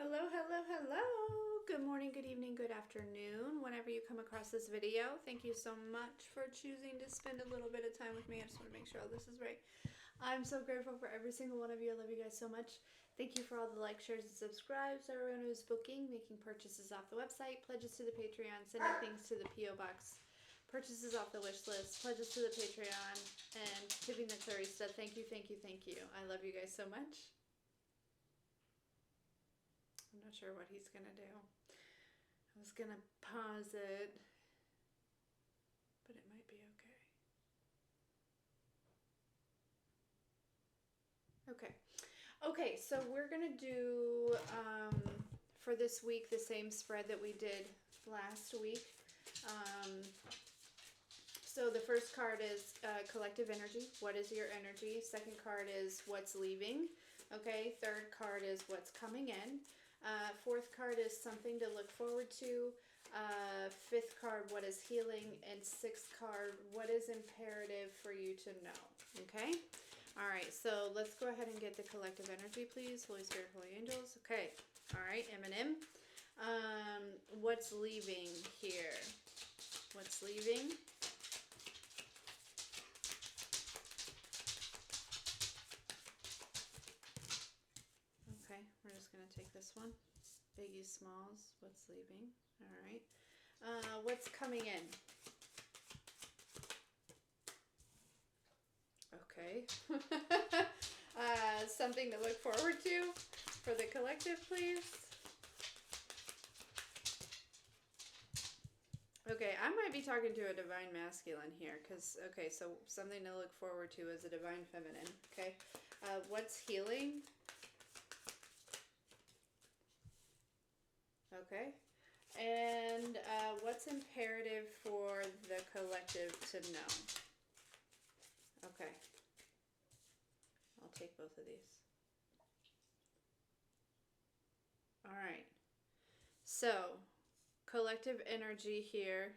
Hello, hello, hello. Good morning, good evening, good afternoon. Whenever you come across this video, thank you so much for choosing to spend a little bit of time with me. I just want to make sure all this is right. I'm so grateful for every single one of you. I love you guys so much. Thank you for all the likes, shares, and subscribes. Everyone who's booking, making purchases off the website, pledges to the Patreon, sending things to the P.O. Box, purchases off the wish list, pledges to the Patreon, and tipping the Clarista. Thank you, thank you, thank you. I love you guys so much. I'm not sure what he's gonna do. I was gonna pause it, but it might be okay. Okay, so we're gonna do for this week the same spread that we did last week. So the first card is collective energy. What is your energy? Second card is what's leaving. Okay, third card is what's coming in. Fourth card is something to look forward to. Fifth card, what is healing? And sixth card, what is imperative for you to know? Okay? All right, so let's go ahead and get the collective energy, please. Holy Spirit, Holy Angels. Okay. All right, M&M. What's leaving here? What's leaving? Okay, we're just going to take this one. Biggie Smalls, what's leaving? All right. What's coming in? Okay. Something to look forward to for the collective, please. Okay, I might be talking to a divine masculine here because, okay, so something to look forward to is a divine feminine, okay? What's healing? Okay. And what's imperative for the collective to know? Okay. I'll take both of these. All right. So, collective energy here.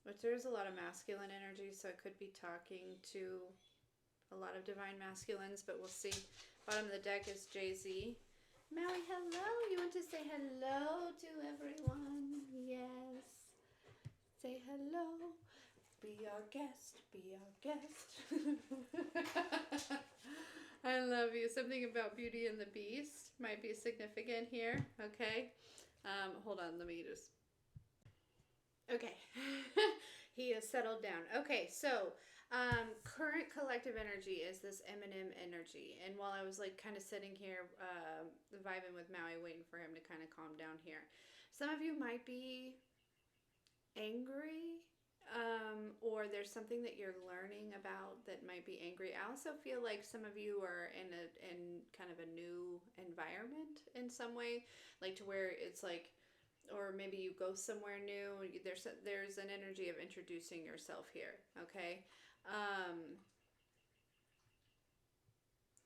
But there's a lot of masculine energy, so I could be talking to a lot of divine masculines, but we'll see. Bottom of the deck is Jay-Z. Maui, hello. You want to say hello to everyone? Yes. Say hello. Be our guest. Be our guest. I love you. Something about Beauty and the Beast might be significant here. Okay. Hold on. Let me just... Okay. He has settled down. Okay, so current collective energy is this Eminem energy. And while I was like kind of sitting here vibing with Maui, waiting for him to kind of calm down here, some of you might be angry, or there's something that you're learning about that might be angry. I also feel like some of you are in kind of a new environment in some way, like to where it's like, or maybe you go somewhere new. There's an energy of introducing yourself here. Okay.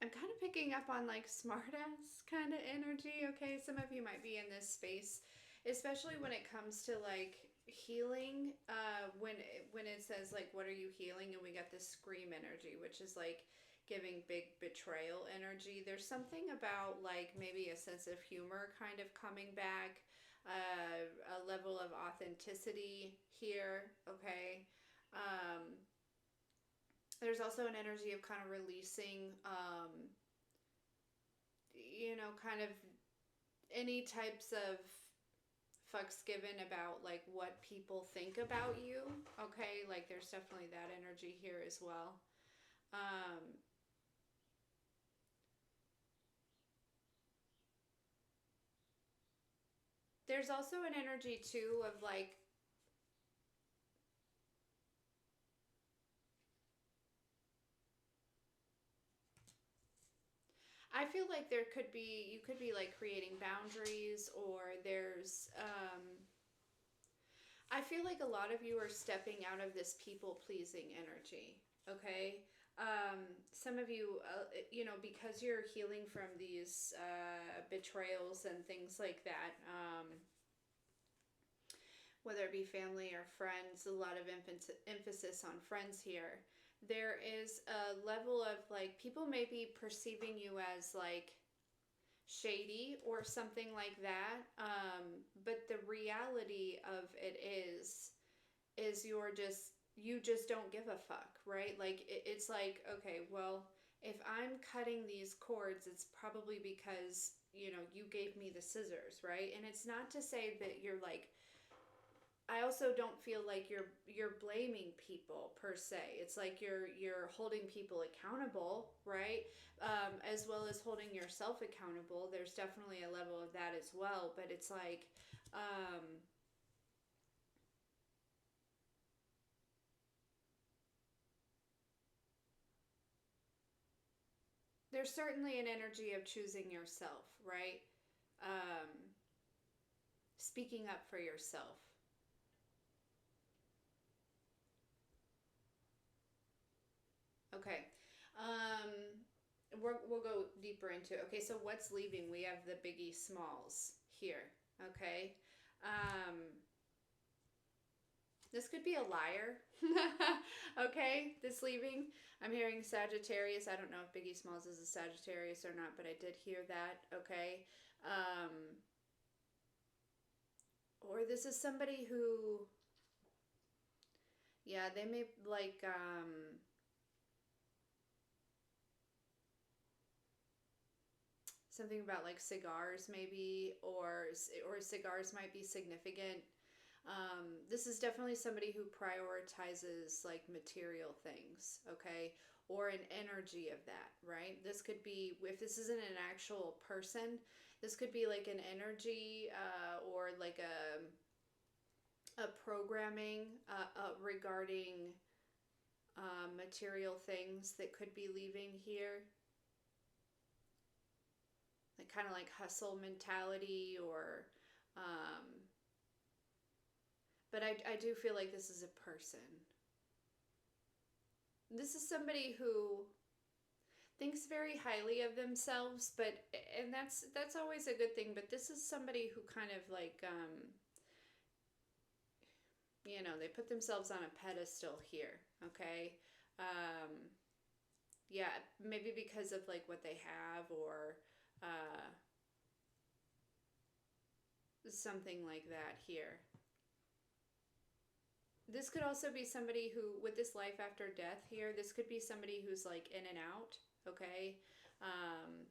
I'm kind of picking up on like smartass kind of energy. Okay, some of you might be in this space, especially when it comes to like healing. When it says like, what are you healing? And we got this scream energy, which is like giving big betrayal energy. There's something about like maybe a sense of humor kind of coming back, a level of authenticity here. Okay. There's also an energy of kind of releasing, kind of any types of fucks given about like what people think about you. Okay, like there's definitely that energy here as well. There's also an energy too of like, I feel like you could be like creating boundaries, or there's, I feel like a lot of you are stepping out of this people pleasing energy. Okay. Some of you, because you're healing from these betrayals and things like that, whether it be family or friends, a lot of emphasis on friends here. There is a level of like, people may be perceiving you as like shady or something like that. But the reality of it is you just don't give a fuck, right? Like it's like, okay, well, if I'm cutting these cords, it's probably because, you know, you gave me the scissors, right? And it's not to say that you're like, I also don't feel like you're blaming people per se. It's like you're holding people accountable, right? As well as holding yourself accountable. There's definitely a level of that as well, but it's like, there's certainly an energy of choosing yourself, right? Um, Speaking up for yourself. Okay. Um, we'll go deeper into it. Okay, so what's leaving? We have the biggie smalls here. Okay. Um, this could be a liar. Okay, this leaving. I'm hearing Sagittarius. I don't know if Biggie Smalls is a Sagittarius or not, but I did hear that. Okay. Um, or this is somebody who, yeah, they may like, something about like cigars maybe, or cigars might be significant. This is definitely somebody who prioritizes like material things, okay, or an energy of that, right? This could be, if this isn't an actual person, this could be like an energy, or like a programming, regarding, material things that could be leaving here, like kind of like hustle mentality, or, um, but I do feel like this is a person. This is somebody who thinks very highly of themselves, but, and that's always a good thing, but this is somebody who kind of like, you know, they put themselves on a pedestal here, okay? Um, yeah, maybe because of like what they have, or uh, something like that here. This could also be somebody who, with this life after death here, this could be somebody who's like in and out, okay? Um,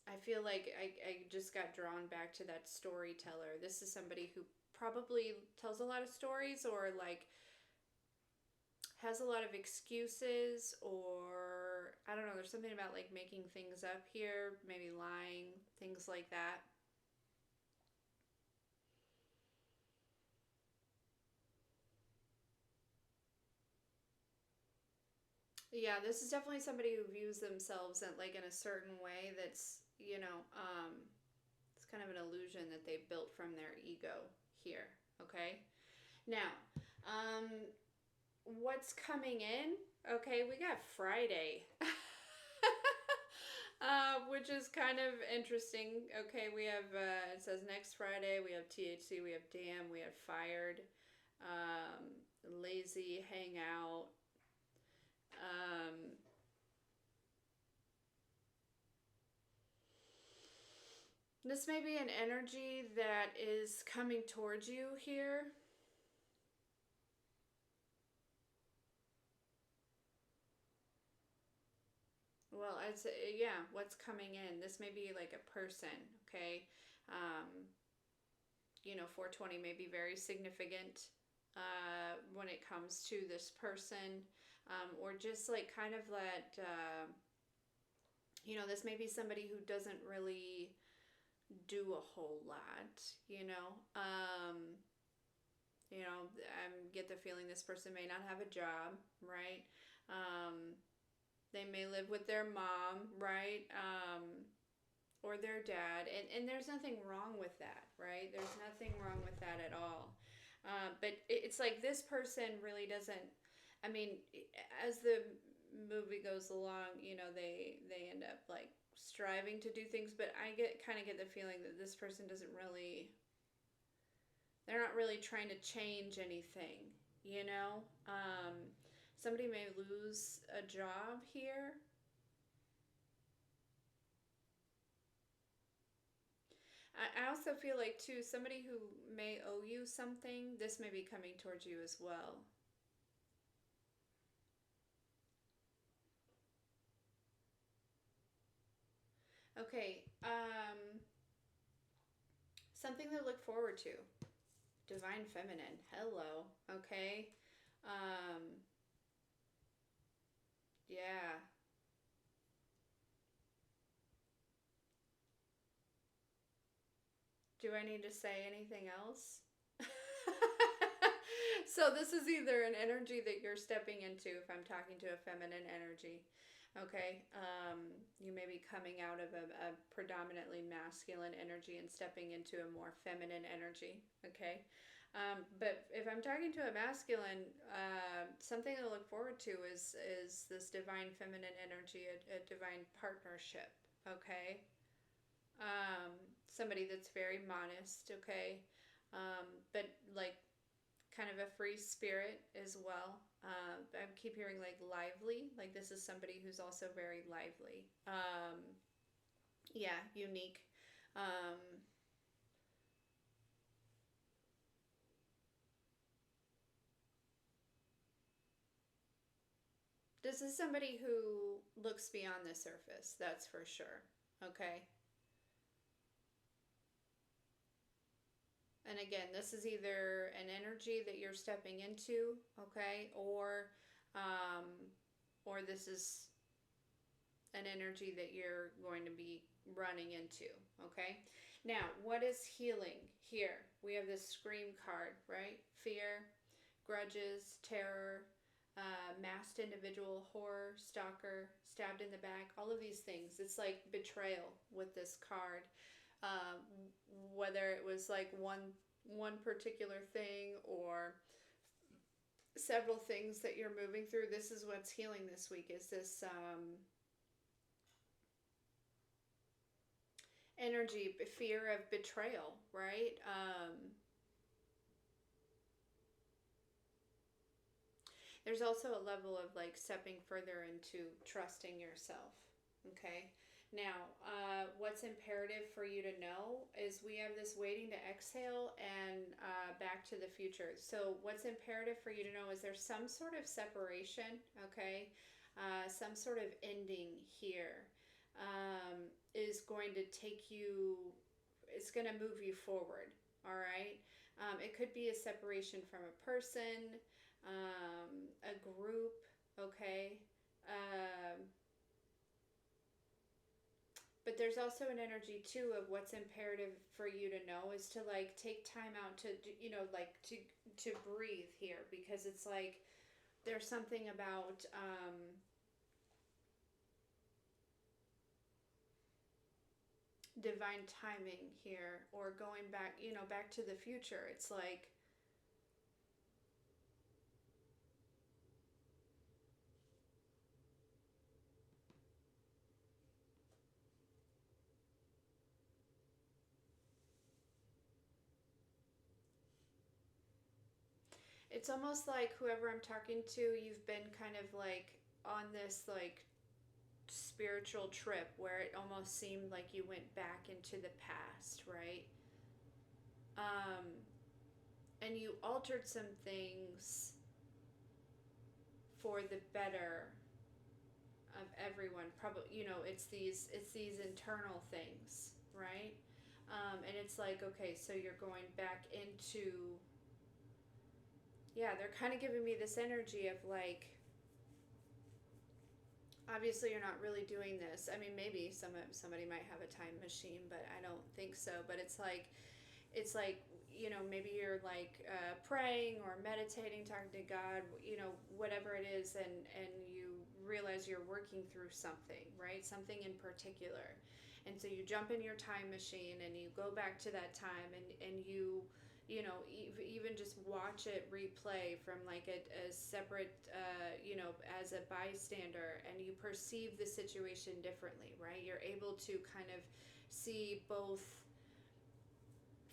I feel like I just got drawn back to that storyteller. This is somebody who probably tells a lot of stories, or like has a lot of excuses, or I don't know, there's something about like making things up here, maybe lying, things like that. Yeah, this is definitely somebody who views themselves in like in a certain way that's, you know, it's kind of an illusion that they built from their ego here, okay? Now, um, what's coming in? Okay, we got Friday. Which is kind of interesting. Okay, we have, it says next Friday, we have THC, we have damn, we have fired, um, lazy, hang out. Um, this may be an energy that is coming towards you here. Well, I'd say, yeah, what's coming in? This may be like a person, okay? Um, you know, 420 may be very significant, when it comes to this person, or just like kind of that, you know, this may be somebody who doesn't really do a whole lot, you know. I get the feeling this person may not have a job, right? They may live with their mom, right? Or their dad, and there's nothing wrong with that, right? There's nothing wrong with that at all. But it's like this person really doesn't. I mean, as the movie goes along, you know, they end up like striving to do things, but I get kind of get the feeling that this person doesn't really. They're not really trying to change anything, you know. Somebody may lose a job here. I also feel like too, somebody who may owe you something, this may be coming towards you as well. Okay, something to look forward to. Divine Feminine. Hello. Okay. Um, yeah. Do I need to say anything else? So this is either an energy that you're stepping into if I'm talking to a feminine energy. Okay. You may be coming out of a predominantly masculine energy and stepping into a more feminine energy. Okay. But if I'm talking to a masculine, something to look forward to is this divine feminine energy, a divine partnership. Okay. um, Somebody that's very modest, okay, but like kind of a free spirit as well. I keep hearing like lively, like this is somebody who's also very lively. Yeah, unique. Um, this is somebody who looks beyond the surface, that's for sure. Okay. And again, this is either an energy that you're stepping into, okay, um, or this is an energy that you're going to be running into, okay? Now, what is healing here? We have this scream card, right? Fear, grudges, terror, masked individual, horror, stalker, stabbed in the back, all of these things. It's like betrayal with this card. Um, Whether it was like one particular thing or several things that you're moving through, this is what's healing this week. Is this energy, fear of betrayal, right? There's also a level of like stepping further into trusting yourself. Okay. Now, what's imperative for you to know is we have this waiting to exhale and back to the future. So, what's imperative for you to know is there's some sort of separation, okay? Some sort of ending here is going to take you, it's going to move you forward, all right? It could be a separation from a person, a group, okay? Um, but there's also an energy too of what's imperative for you to know is to like take time out to like to breathe here, because it's like there's something about divine timing here, or going back, back to the future. It's like it's almost like whoever I'm talking to, you've been kind of like on this like spiritual trip where it almost seemed like you went back into the past, right? Um, and you altered some things for the better of everyone. Probably, it's these internal things, right? And it's like, okay, so you're going back into, yeah, they're kind of giving me this energy of like, obviously you're not really doing this. I mean, maybe somebody might have a time machine, but I don't think so. But it's like maybe you're like praying or meditating, talking to God, whatever it is, and you realize you're working through something, right? Something in particular. And so you jump in your time machine and you go back to that time, and even just watch it replay from like a separate, as a bystander, and you perceive the situation differently, right? You're able to kind of see both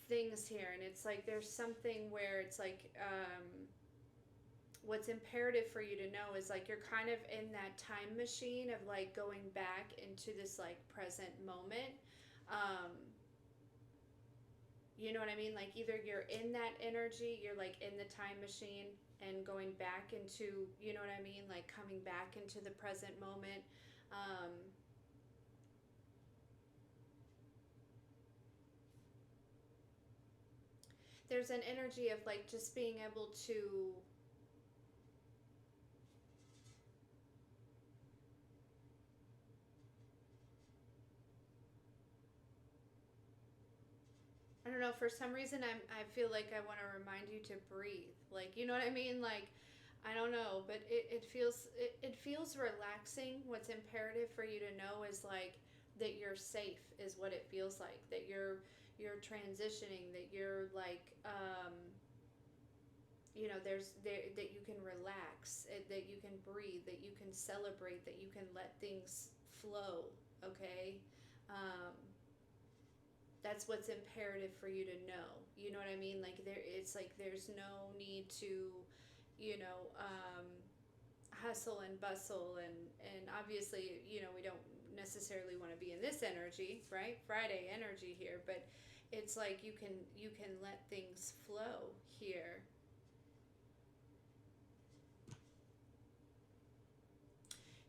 things here, and it's like there's something where it's like what's imperative for you to know is like you're kind of in that time machine of like going back into this like present moment, um, You know what I mean? Like either you're in that energy, you're like in the time machine and going back into, you know what I mean? Like coming back into the present moment. Um, there's an energy of like just being able to, I don't know, for some reason I feel like I want to remind you to breathe. Like, you know what I mean? Like, I don't know, but it feels relaxing. What's imperative for you to know is like that you're safe is what it feels like. That you're transitioning, that you're like you know, that you can relax, that you can breathe, that you can celebrate, that you can let things flow, okay? Um that's what's imperative for you to know. You know what I mean? Like it's like there's no need to, you know, hustle and bustle and obviously, you know, we don't necessarily want to be in this energy, right? Friday energy here, but it's like you can let things flow here.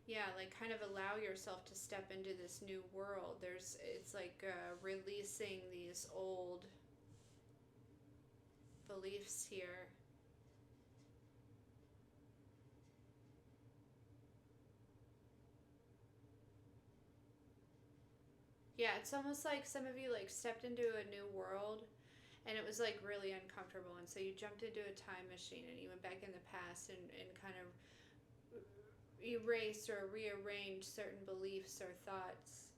Yeah, like kind of allow yourself to step into this new world. It's like releasing these old beliefs here. Yeah, it's almost like some of you like stepped into a new world and it was like really uncomfortable, and so you jumped into a time machine and you went back in the past and kind of erased or rearranged certain beliefs or thoughts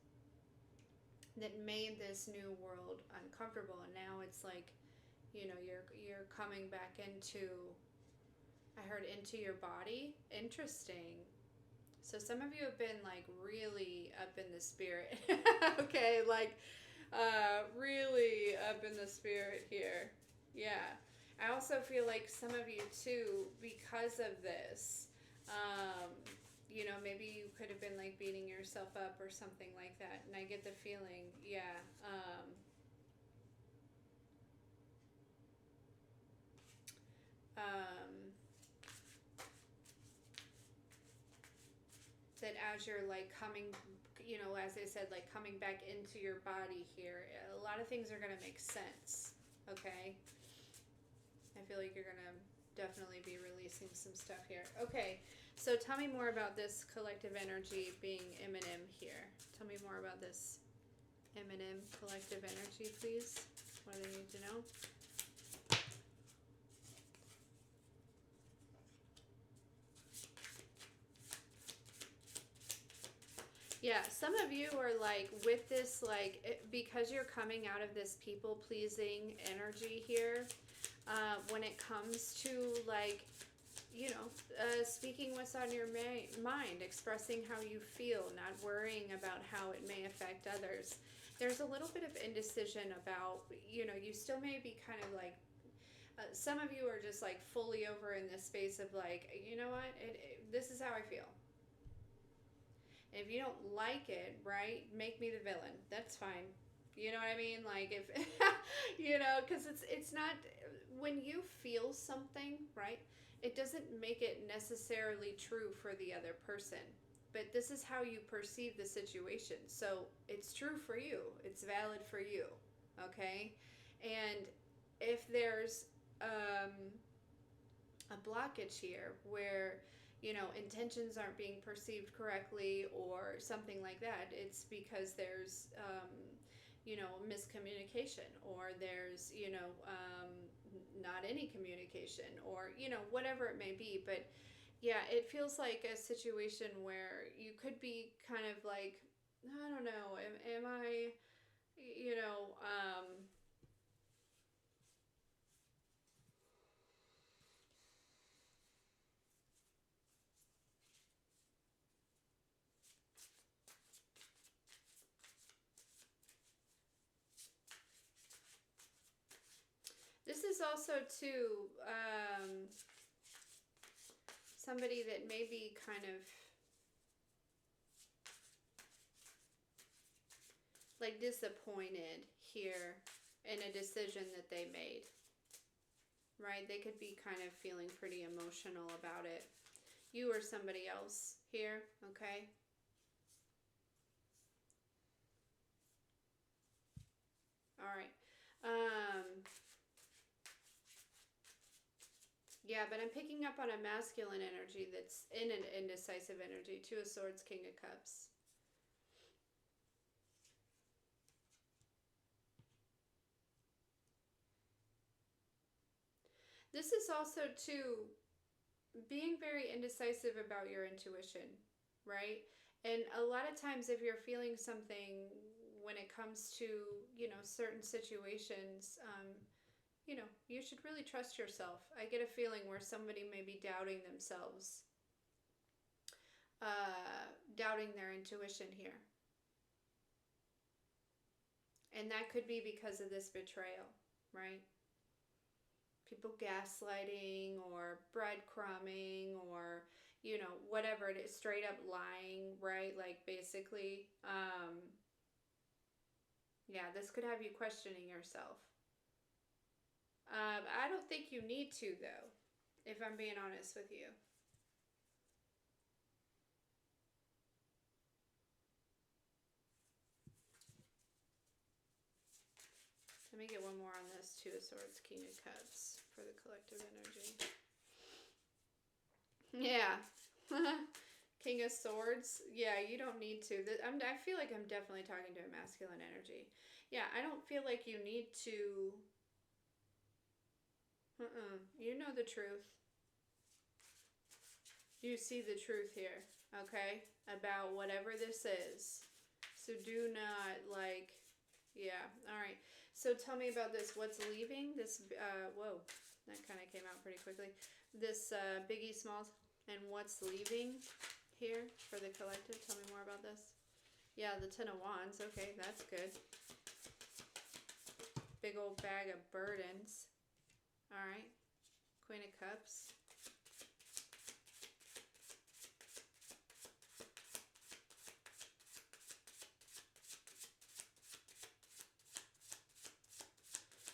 that made this new world uncomfortable, and now it's like, you know, you're coming back into, I heard, into your body. Interesting. So some of you have been like really up in the spirit. Okay, like really up in the spirit here. Yeah. I also feel like some of you too, because of this, um, you know, maybe you could have been like beating yourself up or something like that. And I get the feeling, yeah, um, that as you're like coming, you know, as I said, like coming back into your body here, a lot of things are going to make sense. Okay. I feel like you're going to definitely be releasing some stuff here. Okay. So tell me more about this collective energy being M&M here. Tell me more about this M&M collective energy, please. What do they need to know? Yeah, some of you are like with this, like, because you're coming out of this people pleasing energy here, when it comes to like, you know, speaking what's on your mind, expressing how you feel, not worrying about how it may affect others. There's a little bit of indecision about, you know, you still may be kind of like, some of you are just like fully over in this space of like, you know what, this is how I feel. And if you don't like it, right, make me the villain. That's fine. You know what I mean? Like if you know, because it's not, when you feel something, right? It doesn't make it necessarily true for the other person. But this is how you perceive the situation. So it's true for you. It's valid for you. Okay? And if there's um, a blockage here where, you know, intentions aren't being perceived correctly or something like that, it's because there's you know, miscommunication, or there's, you know, not any communication, or, you know, whatever it may be. But yeah, it feels like a situation where you could be kind of like, I don't know, am I, you know, this is also too somebody that may be kind of like disappointed here. in a decision that they made, right? They could be kind of feeling pretty emotional about it. You or somebody else here, okay? All right. Yeah, but I'm picking up on a masculine energy that's in an indecisive energy. Two of Swords, King of Cups. This is also, too, being very indecisive about your intuition, right? And a lot of times if you're feeling something when it comes to, certain situations, you should really trust yourself. I get a feeling where somebody may be doubting themselves, doubting their intuition here. And that could be because of this betrayal, right? People gaslighting or breadcrumbing or, whatever it is, straight up lying, right? Like basically, yeah, this could have you questioning yourself. I don't think you need to, though, if I'm being honest with you. Let me get one more on this. Two of Swords, King of Cups for the collective energy. Yeah. King of Swords. Yeah, you don't need to. I feel like I'm definitely talking to a masculine energy. Yeah, I don't feel like you need to. You know the truth. You see the truth here, okay? About whatever this is. So do not, yeah, all right. So tell me about this. What's leaving? This, whoa, that kind of came out pretty quickly. This Biggie Smalls, and what's leaving here for the collective? Tell me more about this. Yeah, the Ten of Wands. Okay, that's good. Big old bag of burdens. All right. Queen of Cups.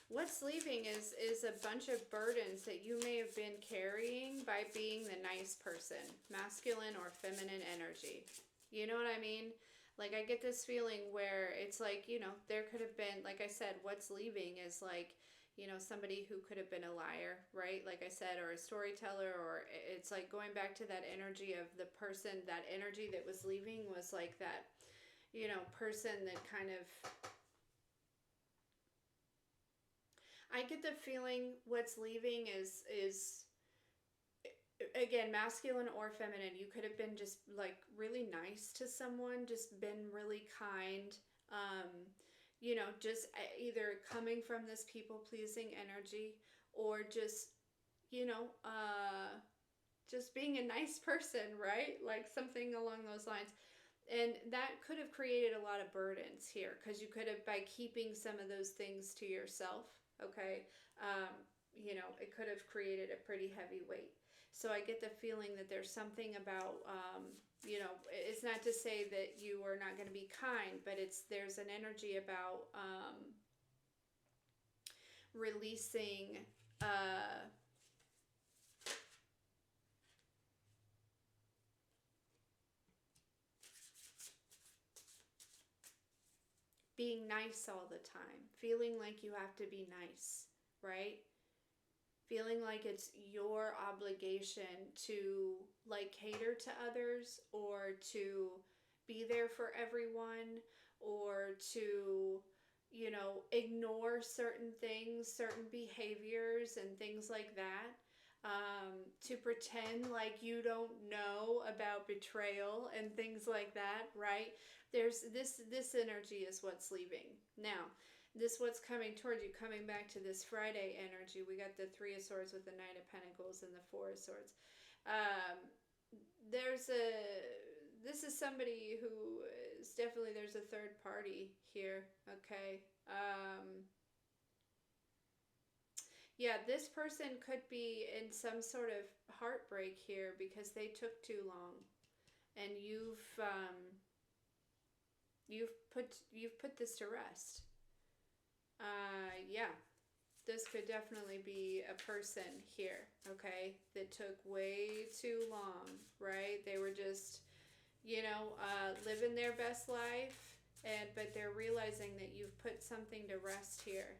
What's leaving is a bunch of burdens that you may have been carrying by being the nice person, masculine or feminine energy. You know what I mean? Like, I get this feeling where it's like, there could have been, like I said, what's leaving is like, somebody who could have been a liar, right? Like I said, or a storyteller, or it's like going back to that energy of the person, that energy that was leaving was like that, person that kind of, I get the feeling what's leaving is again, masculine or feminine. You could have been just like really nice to someone, just been really kind. Um, just either coming from this people pleasing energy, or just, you know, uh, just being a nice person, right? Like something along those lines. And that could have created a lot of burdens here, because you could have, by keeping some of those things to yourself, okay, um, it could have created a pretty heavy weight. So I get the feeling that there's something about, it's not to say that you are not going to be kind, but there's an energy about releasing. Being nice all the time, feeling like you have to be nice, right? Feeling like it's your obligation to like cater to others, or to be there for everyone, or to, ignore certain things, certain behaviors and things like that. To pretend like you don't know about betrayal and things like that, right? There's this energy is what's leaving. Now, this what's coming towards you, coming back to this Friday energy. We got the Three of Swords with the Knight of Pentacles and the Four of Swords. Um, this is somebody who is definitely, there's a third party here, okay? Yeah, this person could be in some sort of heartbreak here because they took too long, and you've put this to rest. Yeah, this could definitely be a person here, okay, that took way too long, right? They were just, living their best life, but they're realizing that you've put something to rest here.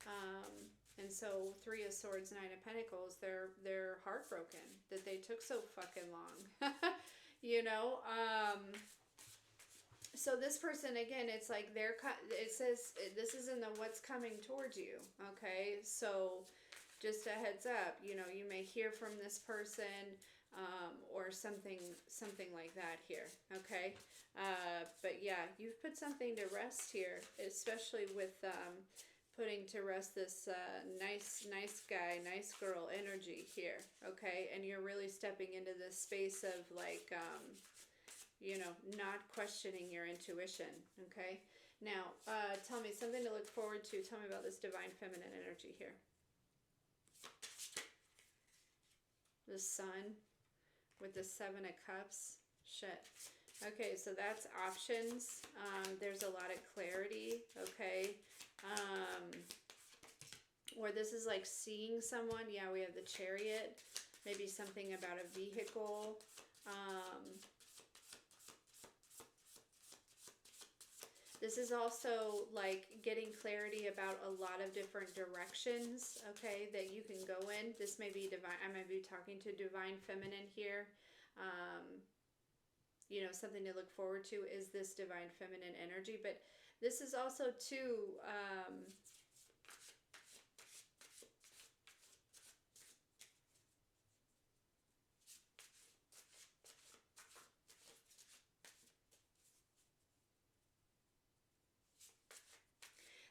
Um, and so Three of Swords, Nine of Pentacles, they're heartbroken that they took so fucking long. you know, um, so this person, again, it's like it says this is in the what's coming towards you, okay? So just a heads up, you may hear from this person, or something like that here, okay? But yeah, you've put something to rest here, especially with putting to rest this nice guy, nice girl energy here, okay? And you're really stepping into this space of like, not questioning your intuition, okay? Now, tell me something to look forward to. Tell me about this divine feminine energy here. The Sun with the Seven of Cups. Shit. Okay, so that's options. There's a lot of clarity, okay? Or this is like seeing someone. Yeah, we have the Chariot. Maybe something about a vehicle. This is also like getting clarity about a lot of different directions, okay, that you can go in. This may be divine. I might be talking to divine feminine here. Something to look forward to is this divine feminine energy. But this is also too,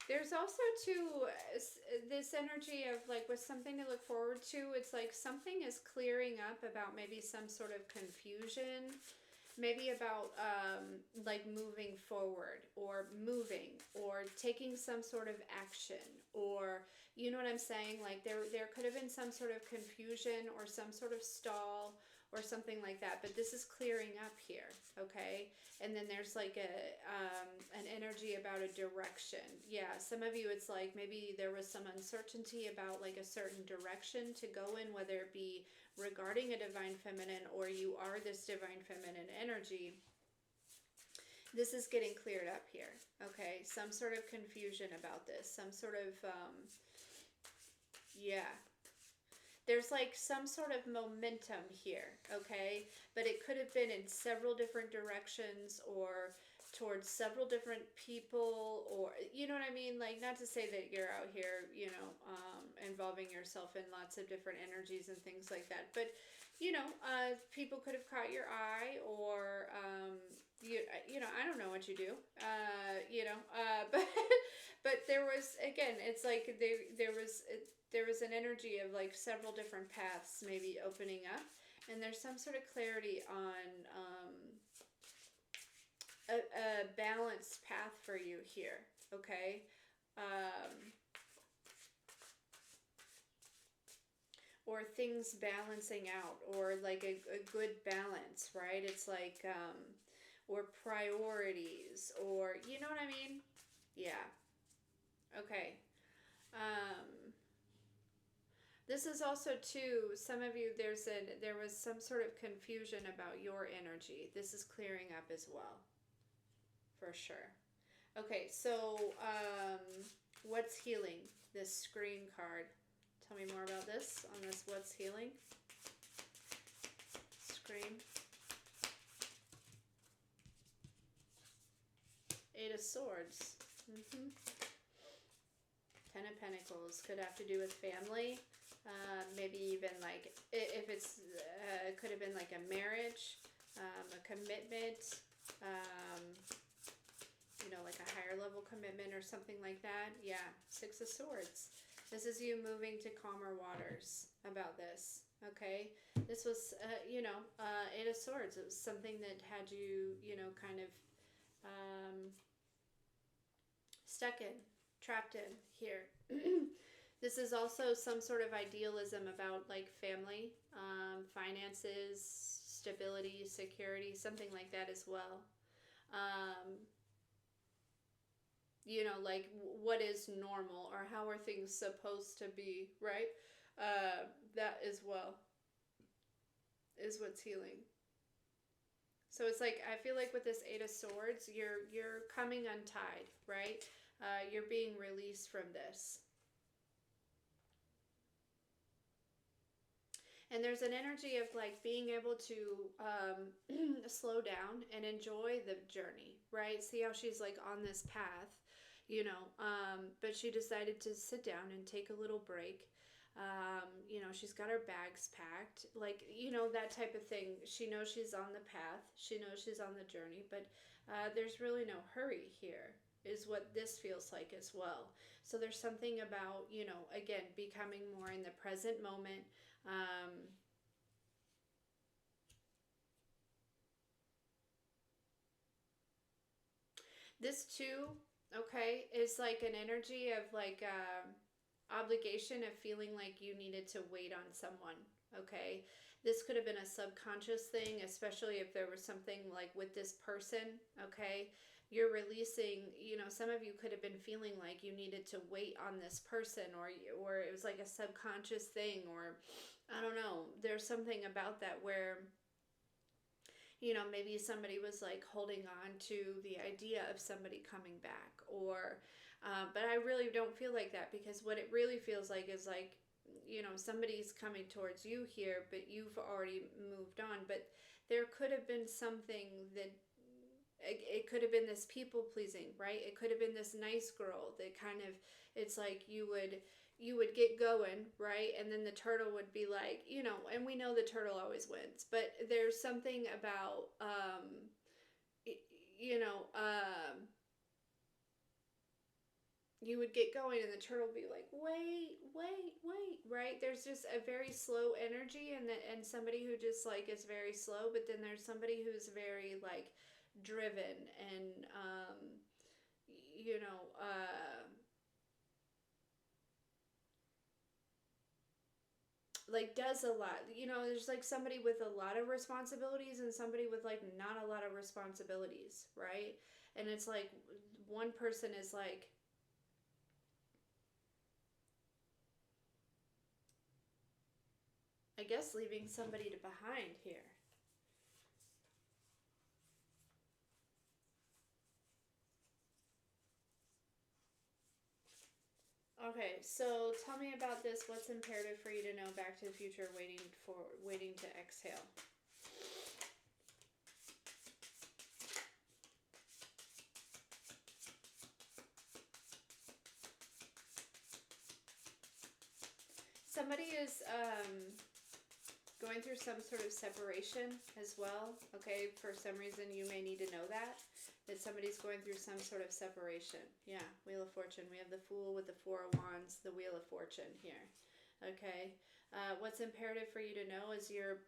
there's also too this energy of like with something to look forward to. It's like something is clearing up about maybe some sort of confusion, maybe about like moving forward or moving or taking some sort of action, or you know what I'm saying, like there could have been some sort of confusion or some sort of stall or something like that, but this is clearing up here, okay? And then there's like an energy about a direction. Yeah, some of you, it's like maybe there was some uncertainty about like a certain direction to go in, whether it be regarding a divine feminine or you are this divine feminine energy. This is getting cleared up here, okay? Some sort of confusion about this, some sort of, yeah. There's like some sort of momentum here, okay? But it could have been in several different directions or towards several different people, or you know what I mean? Like, not to say that you're out here, involving yourself in lots of different energies and things like that. But, people could have caught your eye, or, I don't know what you do, but, but there was, again, it's like there was an energy of like several different paths maybe opening up, and there's some sort of clarity on a balanced path for you here, okay? Or things balancing out, or like a good balance, right? It's like, or priorities, or you know what I mean? Yeah. Okay. This is also too, some of you, there was some sort of confusion about your energy. This is clearing up as well, for sure. Okay, so what's healing? This screen card. Tell me more about this on this what's healing. Screen. Eight of Swords. Ten of Pentacles. Could have to do with family. Maybe even like, if it's, could have been like a marriage, a commitment, like a higher level commitment or something like that. Yeah, Six of Swords. This is you moving to calmer waters about this, okay? This was, Eight of Swords. It was something that had you, kind of stuck in, trapped in here. This is also some sort of idealism about like family, finances, stability, security, something like that as well. like what is normal or how are things supposed to be, right? That as well is what's healing. So it's like I feel like with this Eight of Swords, you're coming untied, right? You're being released from this. And there's an energy of like being able to slow down and enjoy the journey, right? See how she's like on this path, but she decided to sit down and take a little break. She's got her bags packed, like, that type of thing. She knows she's on the path, she knows she's on the journey, but there's really no hurry here, is what this feels like as well. So there's something about, again, becoming more in the present moment. um, this too, okay, is like an energy of like obligation of feeling like you needed to wait on someone, okay? This could have been a subconscious thing, especially if there was something like with this person, okay? You're releasing, some of you could have been feeling like you needed to wait on this person, or it was like a subconscious thing, or I don't know. There's something about that where maybe somebody was like holding on to the idea of somebody coming back, or but I really don't feel like that, because what it really feels like is like, somebody's coming towards you here, but you've already moved on. But there could have been something that it could have been this people pleasing, right? It could have been this nice girl that kind of, it's like you would get going, right? And then the turtle would be like, and we know the turtle always wins, but there's something about, you know, you would get going and the turtle would be like, wait, wait, wait, right? There's just a very slow energy, and somebody who just like is very slow, but then there's somebody who's very like driven and, you know, like does a lot. There's like somebody with a lot of responsibilities and somebody with like not a lot of responsibilities, right? And it's like one person is like, I guess, leaving somebody to behind here. Okay, so tell me about this. What's imperative for you to know? Back to the Future, waiting to exhale. Somebody is going through some sort of separation as well. Okay, for some reason you may need to know that somebody's going through some sort of separation. Yeah, Wheel of Fortune. We have the Fool with the Four of Wands, the Wheel of Fortune here. Okay, what's imperative for you to know is you're,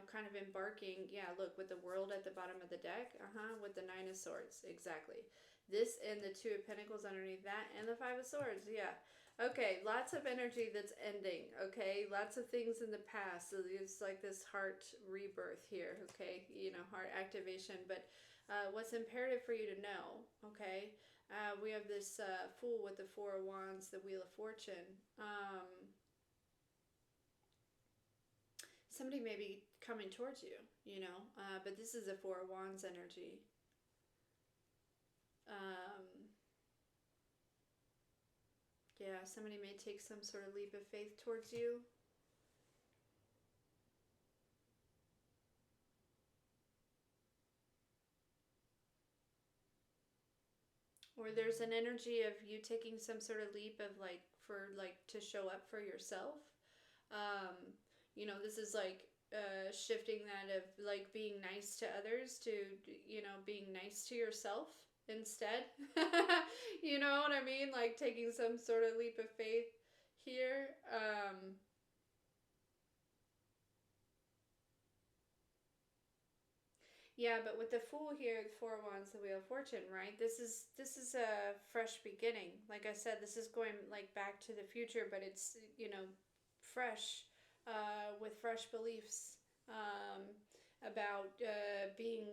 kind of embarking. Yeah, look, with the World at the bottom of the deck. With the Nine of Swords. Exactly. This and the Two of Pentacles underneath that, and the Five of Swords. Yeah. Okay, lots of energy that's ending, okay? Lots of things in the past. So it's like this heart rebirth here, okay? Heart activation. But what's imperative for you to know, okay? We have this Fool with the Four of Wands, the Wheel of Fortune. Somebody may be coming towards you, but this is a Four of Wands energy. Yeah, somebody may take some sort of leap of faith towards you. Or there's an energy of you taking some sort of leap of like, for like to show up for yourself. This is like shifting that of like being nice to others to, being nice to yourself instead. You know what I mean? Like taking some sort of leap of faith here. Yeah, but with the Fool here, the Four of Wands, the Wheel of Fortune, right? This is a fresh beginning. Like I said, this is going like back to the future, but it's, fresh, with fresh beliefs. about being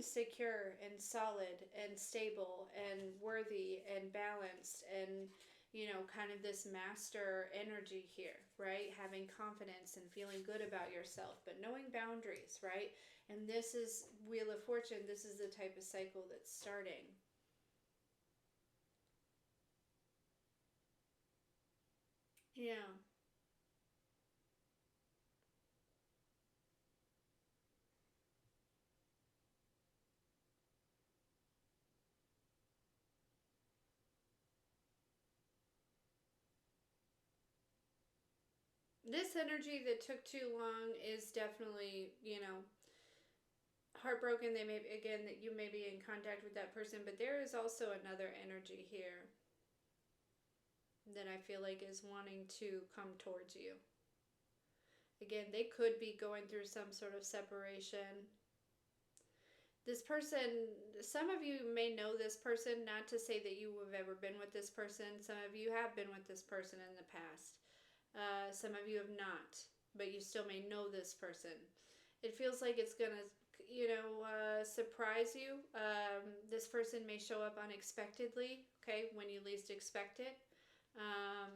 secure and solid and stable and worthy and balanced and, you know, kind of this master energy here, right? Having confidence and feeling good about yourself, but knowing boundaries, right? And this is Wheel of Fortune. This is the type of cycle that's starting. Yeah. This energy that took too long is definitely, you know, heartbroken. They may, again, that you may be in contact with that person, but there is also another energy here that I feel like is wanting to come towards you. Again, they could be going through some sort of separation. This person, some of you may know this person, not to say that you have ever been with this person. Some of you have been with this person in the past. Some of you have not, but you still may know this person. It feels like it's going to, you know, surprise you. This person may show up unexpectedly, okay, when you least expect it. Um,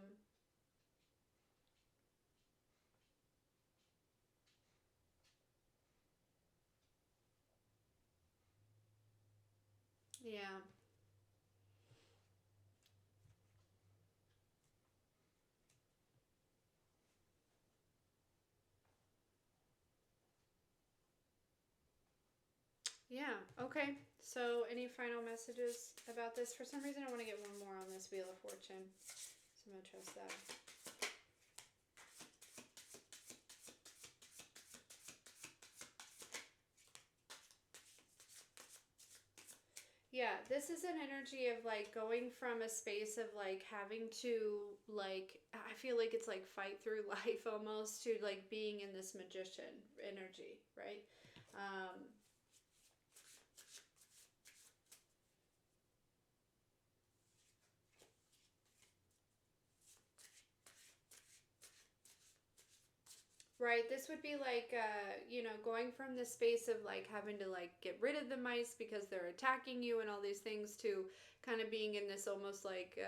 yeah. Yeah, okay. So, any final messages about this? For some reason, I want to get one more on this Wheel of Fortune. So, I'm going to trust that. Yeah, this is an energy of like going from a space of like having to, like, I feel like it's like fight through life almost, to like being in this magician energy, right? Um, Right, this would be like, you know, going from the space of like having to like get rid of the mice because they're attacking you and all these things, to kind of being in this almost like,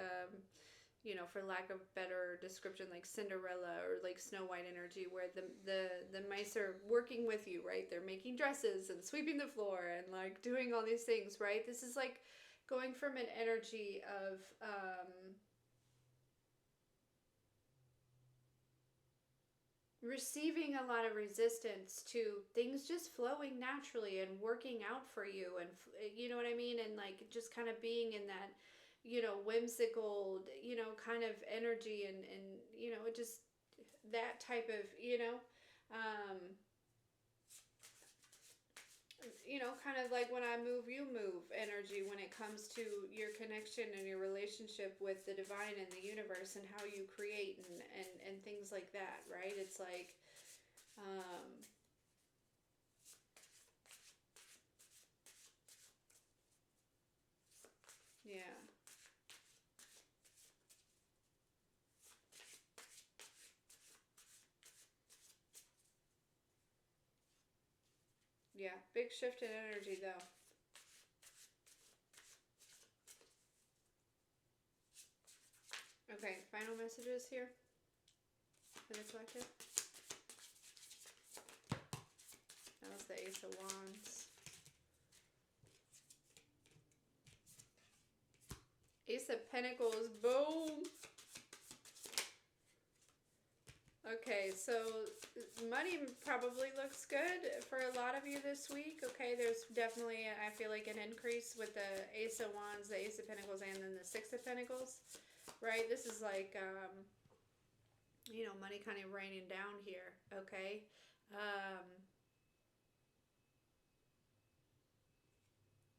you know, for lack of better description, like Cinderella or like Snow White energy, where the mice are working with you, right? They're making dresses and sweeping the floor and like doing all these things, right? This is like going from an energy of, receiving a lot of resistance to things just flowing naturally and working out for you, and you know what I mean, and like just kind of being in that, you know, whimsical, you know, kind of energy, and you know, it just, that type of, you know, um you know, kind of like when I move, you move energy when it comes to your connection and your relationship with the divine and the universe, and how you create, and things like that, right? It's like, um, yeah. Yeah, big shift in energy though. Okay, final messages here for the collective. That was the Ace of Wands. Ace of Pentacles, boom! Okay, so money probably looks good for a lot of you this week. Okay, there's definitely, I feel like, an increase with the Ace of Wands, the Ace of Pentacles, and then the Six of Pentacles, right? This is like, you know, money kind of raining down here, okay? Um,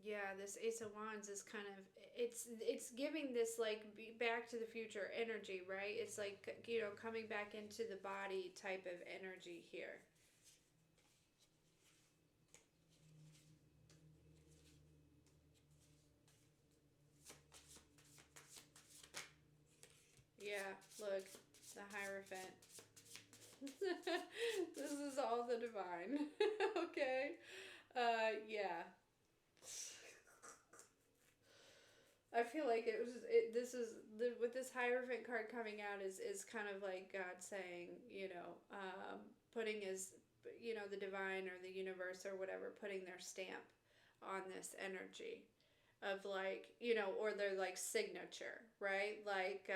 Yeah, this Ace of Wands is kind of, it's giving this like back to the future energy, right? It's like, you know, coming back into the body type of energy here. Yeah, look, the Hierophant. This is all the divine. Okay. Yeah. I feel like this is with this Hierophant card coming out is kind of like God saying, putting his, the divine or the universe or whatever, putting their stamp on this energy of like, or their like signature, right? Like,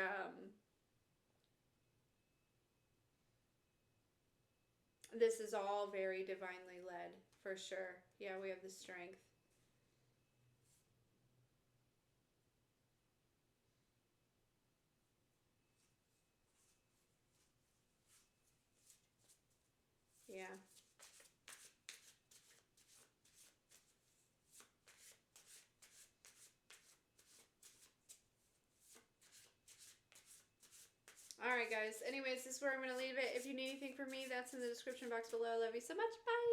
this is all very divinely led for sure. Yeah, we have the strength. Yeah. All right, guys. Anyways, this is where I'm going to leave it. If you need anything from me, that's in the description box below. I love you so much. Bye.